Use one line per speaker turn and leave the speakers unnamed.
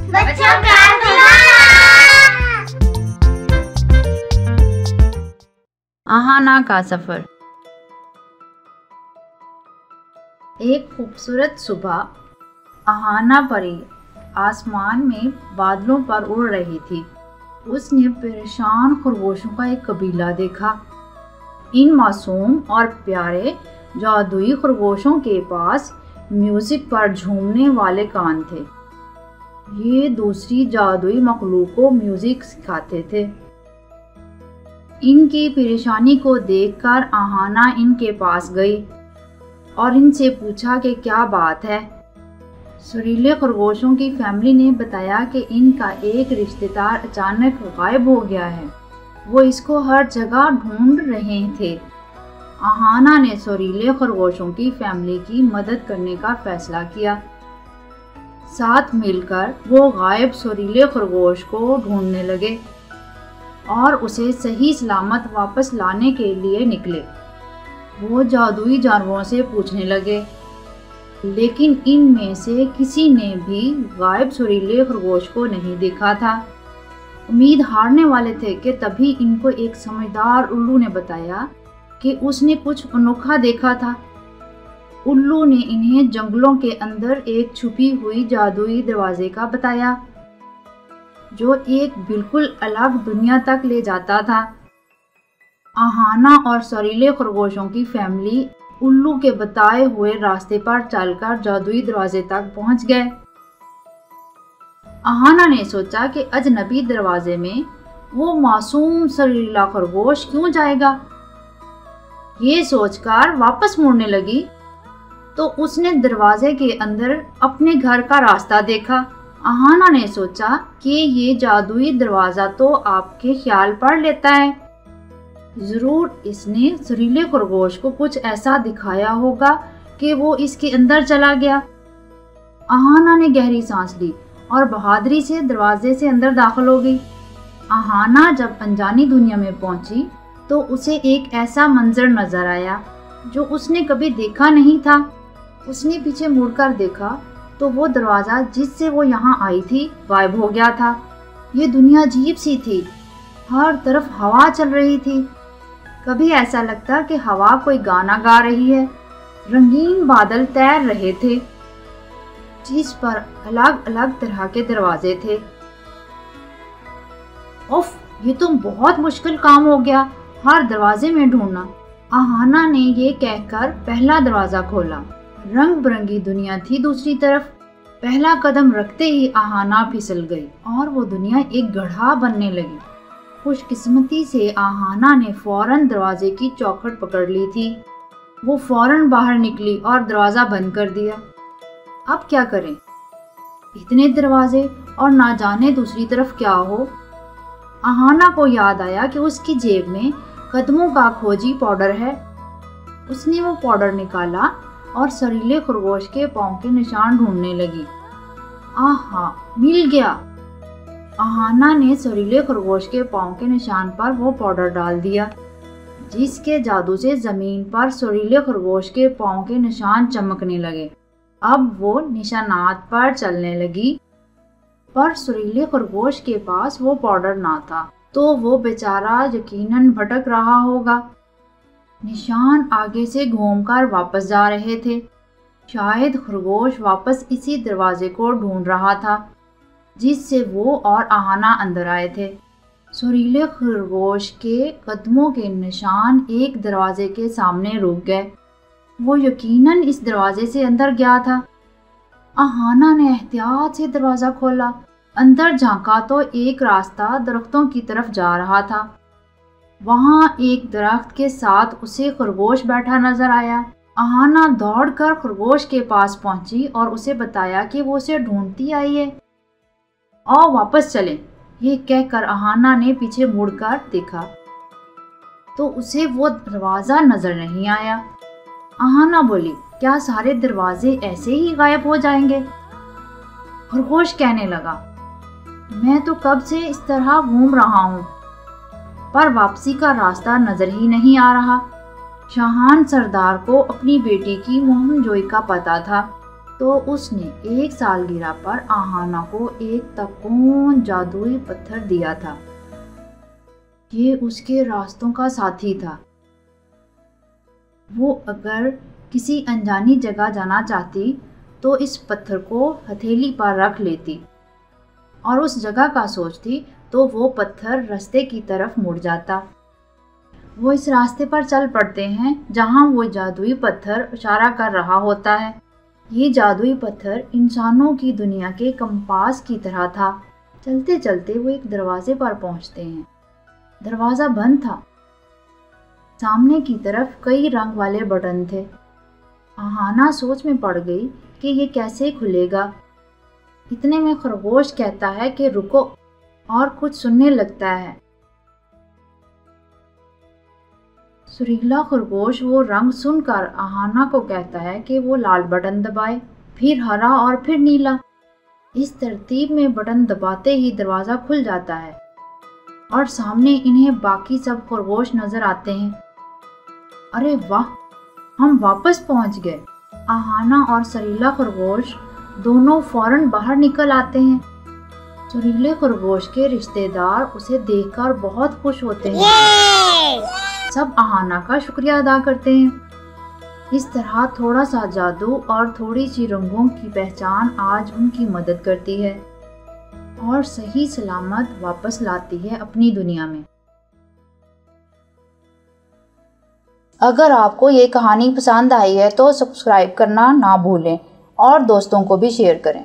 बच्चों का दिवाना।
आहाना का सफर। एक खूबसूरत सुबह आहाना परी आसमान में बादलों पर उड़ रही थी। उसने परेशान खरगोशों का एक कबीला देखा। इन मासूम और प्यारे जादुई खरगोशों के पास म्यूजिक पर झूमने वाले कान थे। ये दूसरी जादुई मखलूक को म्यूजिक सिखाते थे। इनकी परेशानी को देखकर आहाना इनके पास गई और इनसे पूछा कि क्या बात है। सुरीले खरगोशों की फैमिली ने बताया कि इनका एक रिश्तेदार अचानक गायब हो गया है। वो इसको हर जगह ढूंढ रहे थे। आहाना ने सुरीले खरगोशों की फैमिली की मदद करने का फैसला किया। साथ मिलकर वो गायब सुरीले खरगोश को ढूंढने लगे और उसे सही सलामत वापस लाने के लिए निकले। वो जादुई जानवरों से पूछने लगे, लेकिन इनमें से किसी ने भी गायब सुरीले खरगोश को नहीं देखा था। उम्मीद हारने वाले थे कि तभी इनको एक समझदार उल्लू ने बताया कि उसने कुछ अनोखा देखा था। उल्लू ने इन्हें जंगलों के अंदर एक छुपी हुई जादुई दरवाजे का बताया, जो एक बिल्कुल अलग दुनिया तक ले जाता था। आहाना और सुरीले खरगोशों की फैमिली उल्लू के बताए हुए रास्ते पर चलकर जादुई दरवाजे तक पहुंच गए। आहाना ने सोचा कि अजनबी दरवाजे में वो मासूम सुरीला खरगोश क्यों जाएगा। ये सोचकर वापस मुड़ने लगी तो उसने दरवाजे के अंदर अपने घर का रास्ता देखा। आहाना ने सोचा कि ये जादुई दरवाजा तो आपके ख्याल पढ़ लेता है। जरूर इसने सुरीले खरगोश को कुछ ऐसा दिखाया होगा कि वो इसके अंदर चला गया। आहाना ने गहरी सांस ली और बहादुरी से दरवाजे से अंदर दाखिल हो गई। आहाना जब अनजानी दुनिया में पहुंची तो उसे एक ऐसा मंजर नजर आया जो उसने कभी देखा नहीं था। उसने पीछे मुड़कर देखा तो वो दरवाजा जिससे वो यहाँ आई थी गायब हो गया था। ये दुनिया अजीब सी थी। हर तरफ हवा चल रही थी। कभी ऐसा लगता कि हवा कोई गाना गा रही है। रंगीन बादल तैर रहे थे जिस पर अलग अलग तरह के दरवाजे थे। उफ, ये तो बहुत मुश्किल काम हो गया, हर दरवाजे में ढूंढना। आहाना ने ये कहकर पहला दरवाजा खोला। रंग बिरंगी दुनिया थी दूसरी तरफ। पहला कदम रखते ही आहाना फिसल गई और वो दुनिया एक गड्ढा बनने लगी। खुशकिस्मती से आहाना ने फौरन दरवाजे की चौखट पकड़ ली थी। वो फौरन बाहर निकली और दरवाजा बंद कर दिया। अब क्या करें? इतने दरवाजे और ना जाने दूसरी तरफ क्या हो। आहाना को याद आया कि उसकी जेब में कदमों का खोजी पाउडर है। उसने वो पाउडर निकाला और सुरीले खरगोश के पाँव के निशान ढूंढने लगी। आहा, मिल गया। आहाना ने सुरीले खरगोश के पाँव के निशान पर वो पाउडर डाल दिया, जिसके जादू से जमीन पर सुरीले खरगोश के पाँव के निशान चमकने लगे। अब वो निशानात पर चलने लगी, पर सुरीले खरगोश के पास वो पाउडर ना था, तो वो बेचारा यकीनन भटक रहा होगा। निशान आगे से घूमकर वापस जा रहे थे। शायद खरगोश वापस इसी दरवाजे को ढूंढ रहा था जिससे वो और आहाना अंदर आए थे। सुरीले खरगोश के कदमों के निशान एक दरवाजे के सामने रुक गए। वो यकीनन इस दरवाजे से अंदर गया था। आहाना ने एहतियात से दरवाजा खोला। अंदर झांका तो एक रास्ता दरख्तों की तरफ जा रहा था। वहाँ एक दरख्त के साथ उसे खरगोश बैठा नजर आया। आहाना दौड़कर खरगोश के पास पहुंची और उसे बताया कि वो उसे ढूंढती आई है। आओ वापस चलें। ये कहकर आहाना ने पीछे मुड़कर देखा तो उसे वो दरवाजा नजर नहीं आया। आहाना बोली, क्या सारे दरवाजे ऐसे ही गायब हो जाएंगे? खरगोश कहने लगा, मैं तो कब से इस तरह घूम रहा हूँ, पर वापसी का रास्ता नजर ही नहीं आ रहा। शाहान सरदार को अपनी बेटी की मोहनजोई का पता था। تو اس نے ایک سالگرہ پر آہانا کو ایک تکون جادوئی پتھر دیا تھا۔ یہ اس کے راستوں کا ساتھی تھا۔ وہ اگر کسی انجانی جگہ جانا چاہتی تو اس پتھر کو ہتھیلی پر رکھ لیتی اور اس جگہ کا سوچتی تو وہ پتھر راستے کی طرف مڑ جاتا۔ وہ اس راستے پر چل پڑتے ہیں جہاں وہ جادوئی پتھر اشارہ کر رہا ہوتا ہے۔ یہ جادوئی پتھر انسانوں کی دنیا کے کمپاس کی طرح تھا۔ چلتے چلتے وہ ایک دروازے پر پہنچتے ہیں۔ دروازہ بند تھا۔ سامنے کی طرف کئی رنگ والے بٹن تھے۔ آہانا سوچ میں پڑ گئی کہ یہ کیسے کھلے گا۔ اتنے میں خرگوش کہتا ہے کہ رکو، اور کچھ سننے لگتا ہے۔ سریلا خرگوش وہ رنگ سن کر آہانا کو کہتا ہے کہ وہ لال بٹن دبائے، پھر ہرا اور پھر نیلا۔ اس ترتیب میں بٹن دباتے ہی دروازہ کھل جاتا ہے اور سامنے انہیں باقی سب خرگوش نظر آتے ہیں۔ ارے واہ، ہم واپس پہنچ گئے۔ آہانا اور سریلا خرگوش دونوں فوراً باہر نکل آتے ہیں۔ سریلے خرگوش کے رشتہ دار اسے دیکھ کر بہت خوش ہوتے ہیں۔ سب آہانا کا شکریہ ادا کرتے ہیں۔ اس طرح تھوڑا سا جادو اور تھوڑی سی رنگوں کی پہچان آج ان کی مدد کرتی ہے اور صحیح سلامت واپس لاتی ہے اپنی دنیا میں۔ اگر آپ کو یہ کہانی پسند آئی ہے تو سبسکرائب کرنا نہ بھولیں اور دوستوں کو بھی شیئر کریں۔